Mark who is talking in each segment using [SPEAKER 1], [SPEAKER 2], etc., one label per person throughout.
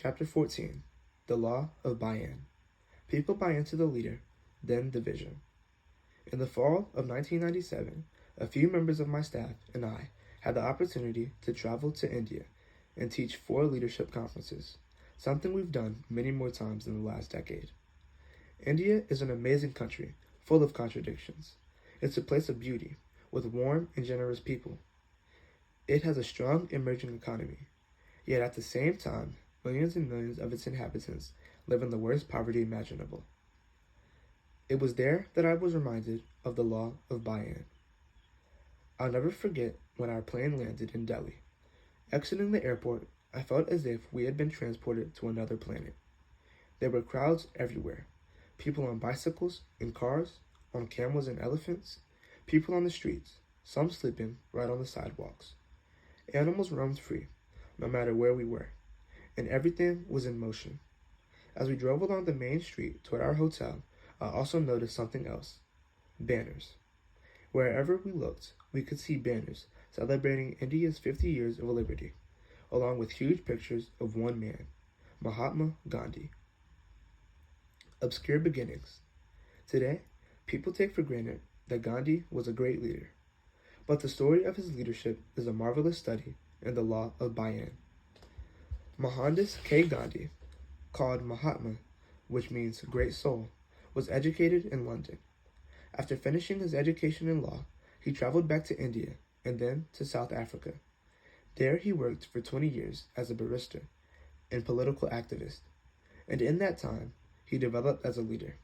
[SPEAKER 1] Chapter 14. The Law of Buy-In. People buy into the leader, then the vision. In the fall of 1997, a few members of my staff and I had the opportunity to travel to India and teach 4 leadership conferences, something we've done many more times in the last decade. India is an amazing country, full of contradictions. It's a place of beauty, with warm and generous people. It has a strong emerging economy, yet at the same time, millions and millions of its inhabitants live in the worst poverty imaginable. It was there that I was reminded of the law of buy-in. I'll never forget when our plane landed in Delhi. Exiting the airport, I felt as if we had been transported to another planet. There were crowds everywhere, people on bicycles, in cars, on camels and elephants, people on the streets, some sleeping right on the sidewalks. Animals roamed free, no matter where we were, and everything was in motion. As we drove along the main street toward our hotel, I also noticed something else: banners. Wherever we looked, we could see banners celebrating India's 50 years of liberty, along with huge pictures of one man, Mahatma Gandhi. Obscure beginnings. Today, people take for granted that Gandhi was a great leader, but the story of his leadership is a marvelous study in the law of buy-in. Mohandas K. Gandhi, called Mahatma, which means great soul, was educated in London. After finishing his education in law, he traveled back to India and then to South Africa. There he worked for 20 years as a barrister and political activist, and in that time he developed as a leader,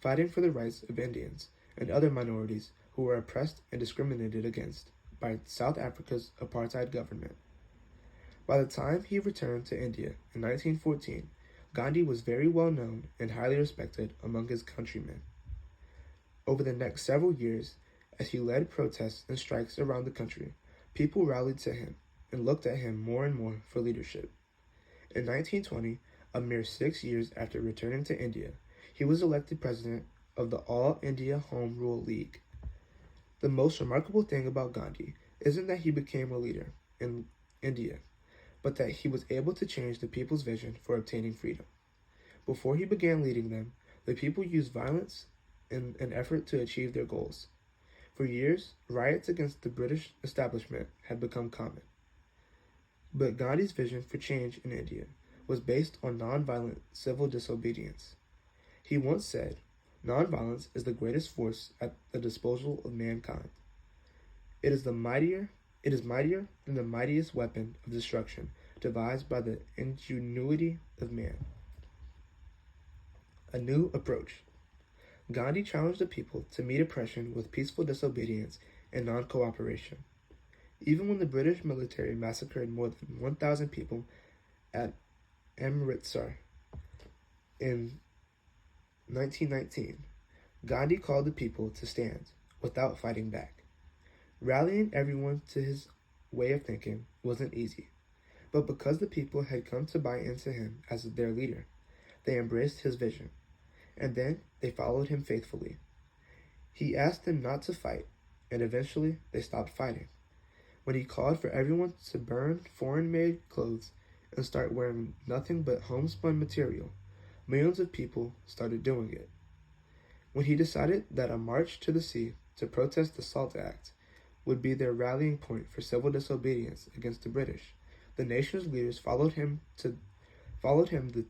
[SPEAKER 1] fighting for the rights of Indians and other minorities who were oppressed and discriminated against by South Africa's apartheid government. By the time he returned to India in 1914, Gandhi was very well known and highly respected among his countrymen. Over the next several years, as he led protests and strikes around the country, people rallied to him and looked at him more and more for leadership. In 1920, a mere 6 years after returning to India, he was elected president of the All India Home Rule League. The most remarkable thing about Gandhi isn't that he became a leader in India, but that he was able to change the people's vision for obtaining freedom. Before he began leading them, the people used violence in an effort to achieve their goals. For years, riots against the British establishment had become common. But Gandhi's vision for change in India was based on nonviolent civil disobedience. He once said, "Nonviolence is the greatest force at the disposal of mankind. It is mightier than the mightiest weapon of destruction devised by the ingenuity of man." A new approach. Gandhi challenged the people to meet oppression with peaceful disobedience and non-cooperation. Even when the British military massacred more than 1,000 people at Amritsar in 1919, Gandhi called the people to stand without fighting back. Rallying everyone to his way of thinking wasn't easy, but because the people had come to buy into him as their leader, they embraced his vision, and then they followed him faithfully. He asked them not to fight, and eventually they stopped fighting. When he called for everyone to burn foreign-made clothes and start wearing nothing but homespun material, millions of people started doing it. When he decided that a march to the sea to protest the SALT Act would be their rallying point for civil disobedience against the British, the nation's leaders followed him the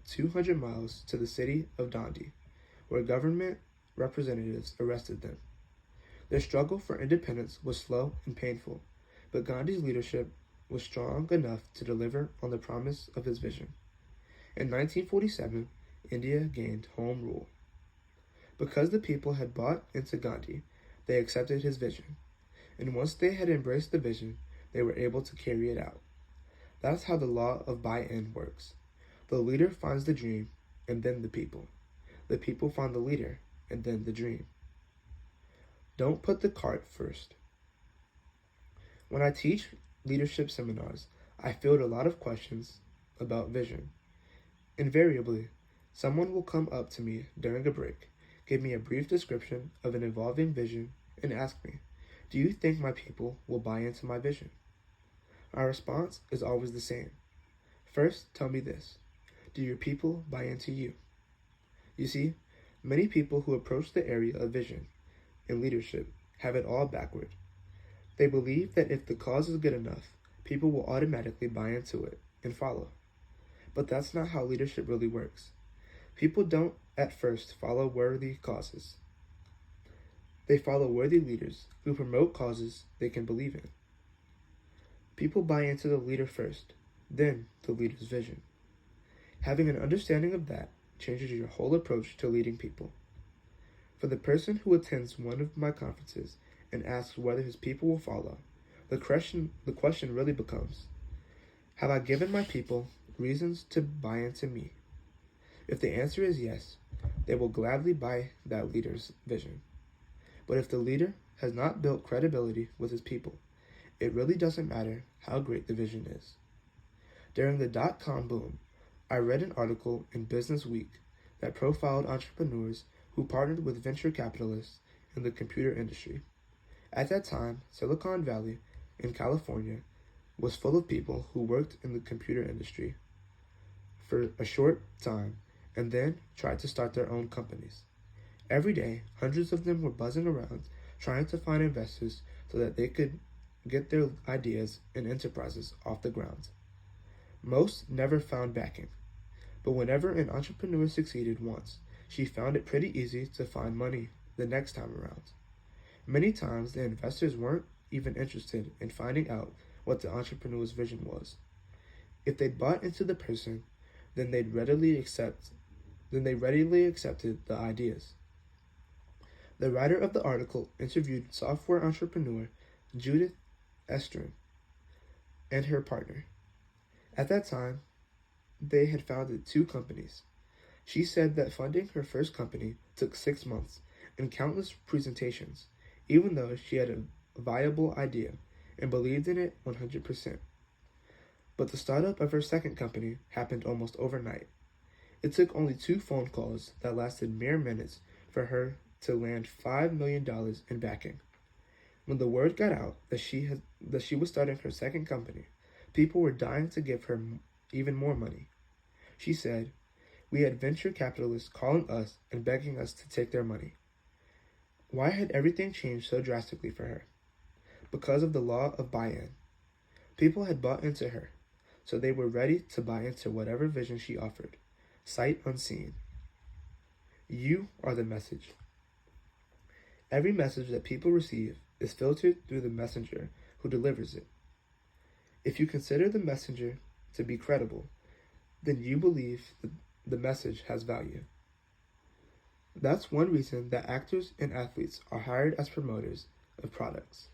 [SPEAKER 1] 200 miles to the city of Dandi, where government representatives arrested them. Their struggle for independence was slow and painful, but Gandhi's leadership was strong enough to deliver on the promise of his vision. In 1947, India gained home rule. Because the people had bought into Gandhi, they accepted his vision, and once they had embraced the vision, they were able to carry it out. That's how the law of buy-in works. The leader finds the dream, and then the people. The people find the leader, and then the dream. Don't put the cart first. When I teach leadership seminars, I field a lot of questions about vision. Invariably, someone will come up to me during a break, give me a brief description of an evolving vision, and ask me, "Do you think my people will buy into my vision?" My response is always the same. First, tell me this. Do your people buy into you? You see, many people who approach the area of vision and leadership have it all backward. They believe that if the cause is good enough, people will automatically buy into it and follow. But that's not how leadership really works. People don't at first follow worthy causes. They follow worthy leaders who promote causes they can believe in. People buy into the leader first, then the leader's vision. Having an understanding of that changes your whole approach to leading people. For the person who attends one of my conferences and asks whether his people will follow, the question really becomes, have I given my people reasons to buy into me? If the answer is yes, they will gladly buy that leader's vision. But if the leader has not built credibility with his people, it really doesn't matter how great the vision is. During the dot-com boom, I read an article in Business Week that profiled entrepreneurs who partnered with venture capitalists in the computer industry. At that time, Silicon Valley in California was full of people who worked in the computer industry for a short time and then tried to start their own companies. Every day, hundreds of them were buzzing around trying to find investors so that they could get their ideas and enterprises off the ground. Most never found backing, but whenever an entrepreneur succeeded once, she found it pretty easy to find money the next time around. Many times, the investors weren't even interested in finding out what the entrepreneur's vision was. If they'd bought into the person, then they readily accepted the ideas. The writer of the article interviewed software entrepreneur Judith Estrin and her partner. At that time, they had founded 2 companies. She said that funding her first company took 6 months and countless presentations, even though she had a viable idea and believed in it 100%. But the startup of her second company happened almost overnight. It took only 2 phone calls that lasted mere minutes for her to land $5 million in backing. When the word got out that she was starting her second company, people were dying to give her even more money. She said, "We had venture capitalists calling us and begging us to take their money." Why had everything changed so drastically for her? Because of the law of buy-in. People had bought into her, so they were ready to buy into whatever vision she offered, sight unseen. You are the message. Every message that people receive is filtered through the messenger who delivers it. If you consider the messenger to be credible, then you believe the message has value. That's one reason that actors and athletes are hired as promoters of products.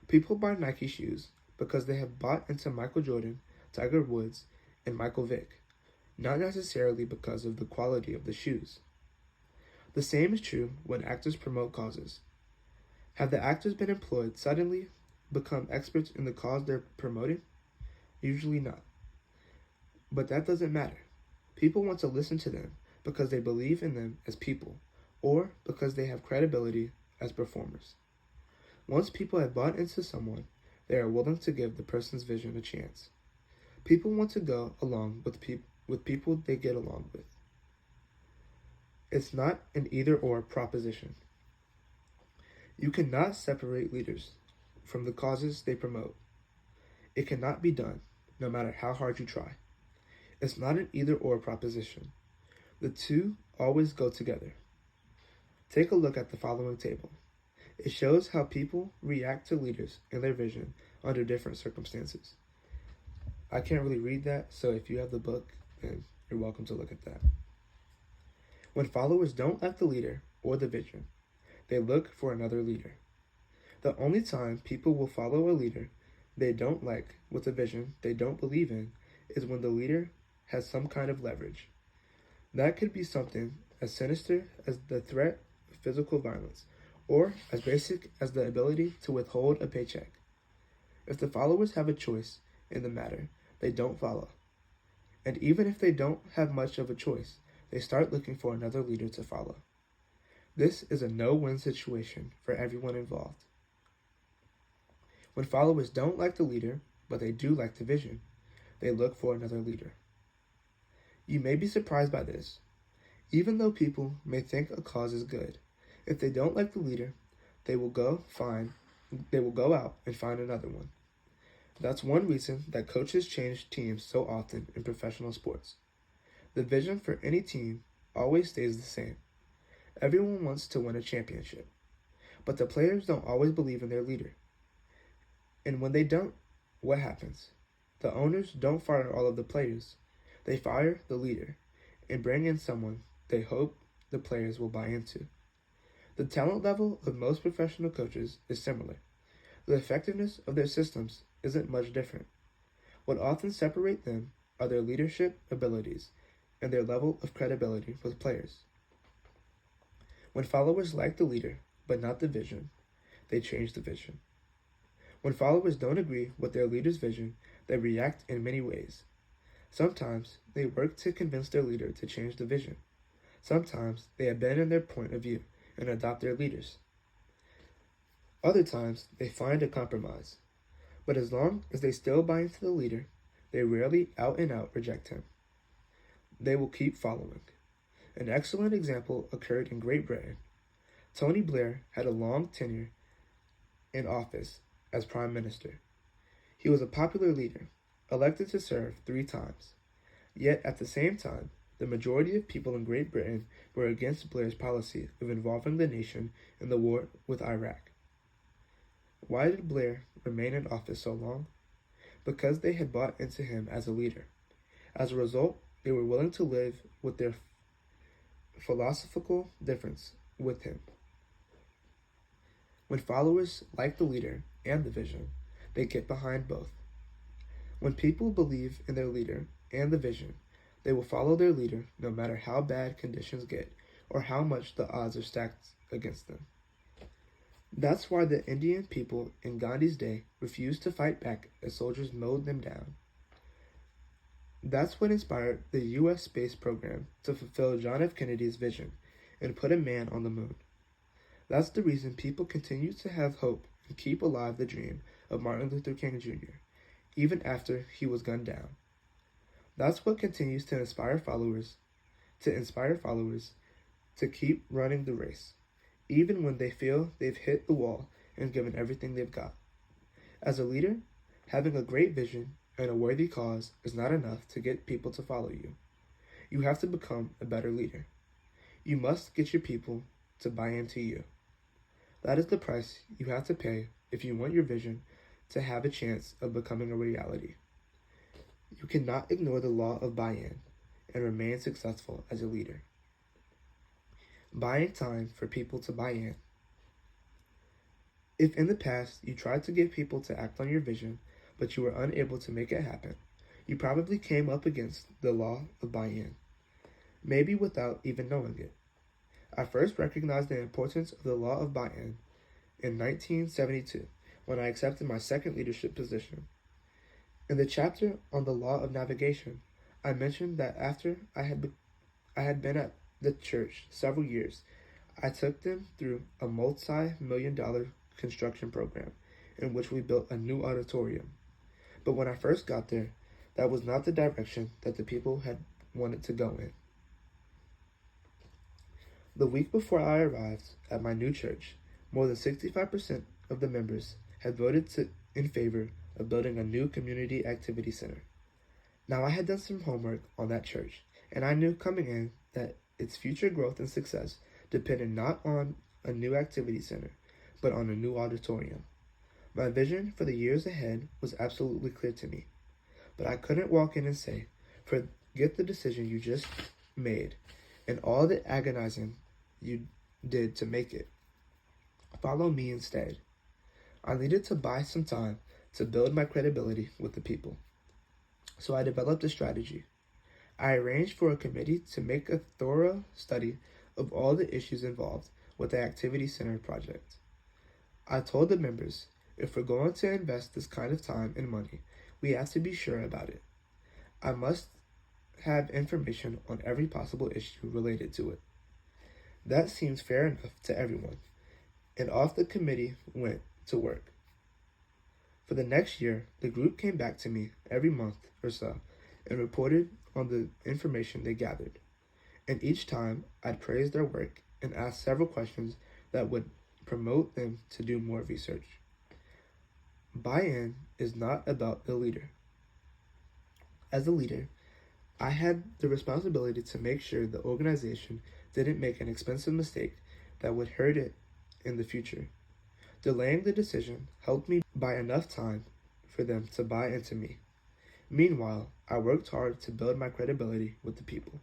[SPEAKER 1] People buy Nike shoes because they have bought into Michael Jordan, Tiger Woods, and Michael Vick, not necessarily because of the quality of the shoes. The same is true when actors promote causes. Have the actors been employed suddenly become experts in the cause they're promoting? Usually not. But that doesn't matter. People want to listen to them because they believe in them as people, or because they have credibility as performers. Once people have bought into someone, they are willing to give the person's vision a chance. People want to go along with people they get along with. It's not an either-or proposition. You cannot separate leaders from the causes they promote. It cannot be done, no matter how hard you try. It's not an either-or proposition. The two always go together. Take a look at the following table. It shows how people react to leaders and their vision under different circumstances. I can't really read that, so if you have the book, then you're welcome to look at that. When followers don't like the leader or the vision, they look for another leader. The only time people will follow a leader they don't like with a vision they don't believe in is when the leader has some kind of leverage. That could be something as sinister as the threat of physical violence, or as basic as the ability to withhold a paycheck. If the followers have a choice in the matter, they don't follow. And even if they don't have much of a choice, they start looking for another leader to follow. This is a no-win situation for everyone involved. When followers don't like the leader, but they do like the vision, they look for another leader. You may be surprised by this. Even though people may think a cause is good, if they don't like the leader, they will go out and find another one. That's one reason that coaches change teams so often in professional sports. The vision for any team always stays the same. Everyone wants to win a championship, but the players don't always believe in their leader. And when they don't, what happens? The owners don't fire all of the players. They fire the leader and bring in someone they hope the players will buy into. The talent level of most professional coaches is similar. The effectiveness of their systems isn't much different. What often separates them are their leadership abilities and their level of credibility with players. When followers like the leader but not the vision, they change the vision. When followers don't agree with their leader's vision, they react in many ways. Sometimes they work to convince their leader to change the vision. Sometimes they abandon their point of view and adopt their leaders. Other times they find a compromise. But as long as they still buy into the leader, they rarely out and out reject him. They will keep following. An excellent example occurred in Great Britain. Tony Blair had a long tenure in office as Prime Minister. He was a popular leader, elected to serve 3 times. Yet at the same time, the majority of people in Great Britain were against Blair's policy of involving the nation in the war with Iraq. Why did Blair remain in office so long? Because they had bought into him as a leader. As a result, they were willing to live with their philosophical difference with him. When followers like the leader and the vision, they get behind both. When people believe in their leader and the vision, they will follow their leader no matter how bad conditions get or how much the odds are stacked against them. That's why the Indian people in Gandhi's day refused to fight back as soldiers mowed them down. That's what inspired the U.S. space program to fulfill John F. Kennedy's vision and put a man on the moon. That's the reason people continue to have hope and keep alive the dream of Martin Luther King Jr., even after he was gunned down. That's what continues to inspire followers to keep running the race, even when they feel they've hit the wall and given everything they've got. As a leader, having a great vision and a worthy cause is not enough to get people to follow you. You have to become a better leader. You must get your people to buy into you. That is the price you have to pay if you want your vision to have a chance of becoming a reality. You cannot ignore the law of buy-in and remain successful as a leader. Buying time for people to buy in. If in the past you tried to get people to act on your vision, but you were unable to make it happen, you probably came up against the law of buy-in, maybe without even knowing it. I first recognized the importance of the law of buy-in in 1972 when I accepted my second leadership position. In the chapter on the law of navigation, I mentioned that after I had been at the church several years, I took them through a multi-million-dollar construction program in which we built a new auditorium. But when I first got there, that was not the direction that the people had wanted to go in. The week before I arrived at my new church, more than 65% of the members had voted in favor of building a new community activity center. Now I had done some homework on that church, and I knew coming in that its future growth and success depended not on a new activity center, but on a new auditorium. My vision for the years ahead was absolutely clear to me, but I couldn't walk in and say, forget the decision you just made and all the agonizing you did to make it. Follow me instead. I needed to buy some time to build my credibility with the people. So I developed a strategy. I arranged for a committee to make a thorough study of all the issues involved with the Activity Center project. I told the members, if we're going to invest this kind of time and money, we have to be sure about it. I must have information on every possible issue related to it. That seems fair enough to everyone, and off the committee went to work. For the next year, the group came back to me every month or so and reported on the information they gathered. And each time, I'd praise their work and ask several questions that would promote them to do more research. Buy-in is not about the leader. As a leader, I had the responsibility to make sure the organization didn't make an expensive mistake that would hurt it in the future. Delaying the decision helped me buy enough time for them to buy into me. Meanwhile, I worked hard to build my credibility with the people.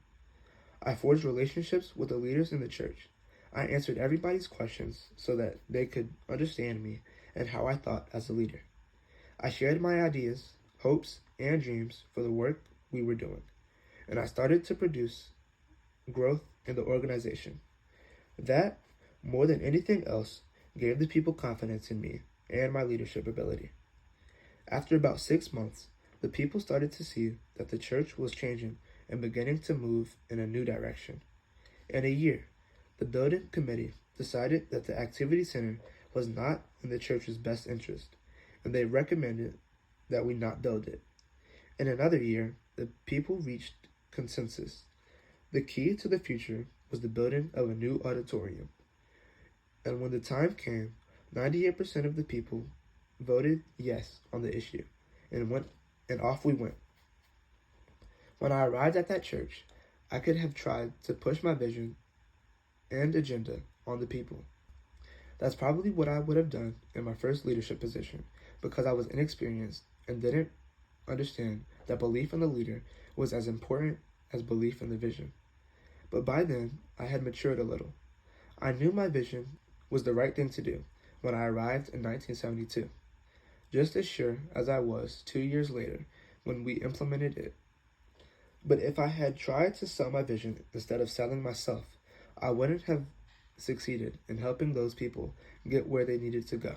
[SPEAKER 1] I forged relationships with the leaders in the church. I answered everybody's questions so that they could understand me and how I thought as a leader. I shared my ideas, hopes, and dreams for the work we were doing, and I started to produce growth in the organization. That, more than anything else, gave the people confidence in me and my leadership ability. After about 6 months, the people started to see that the church was changing and beginning to move in a new direction. In a year, the building committee decided that the activity center was not in the church's best interest, and they recommended that we not build it. In another year, the people reached consensus. The key to the future was the building of a new auditorium. And when the time came, 98% of the people voted yes on the issue, and off we went. When I arrived at that church, I could have tried to push my vision and agenda on the people. That's probably what I would have done in my first leadership position, because I was inexperienced and didn't understand that belief in the leader was as important as belief in the vision. But by then, I had matured a little. I knew my vision was the right thing to do when I arrived in 1972, just as sure as I was 2 years later when we implemented it. But if I had tried to sell my vision instead of selling myself, I wouldn't have succeeded in helping those people get where they needed to go.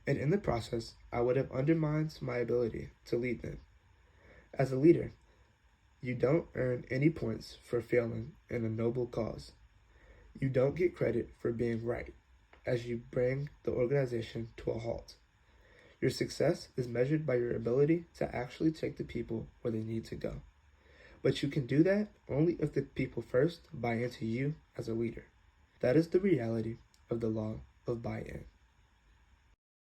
[SPEAKER 1] And in the process, I would have undermined my ability to lead them. As a leader, you don't earn any points for failing in a noble cause. You don't get credit for being right as you bring the organization to a halt. Your success is measured by your ability to actually take the people where they need to go. But you can do that only if the people first buy into you as a leader. That is the reality of the law of buy-in.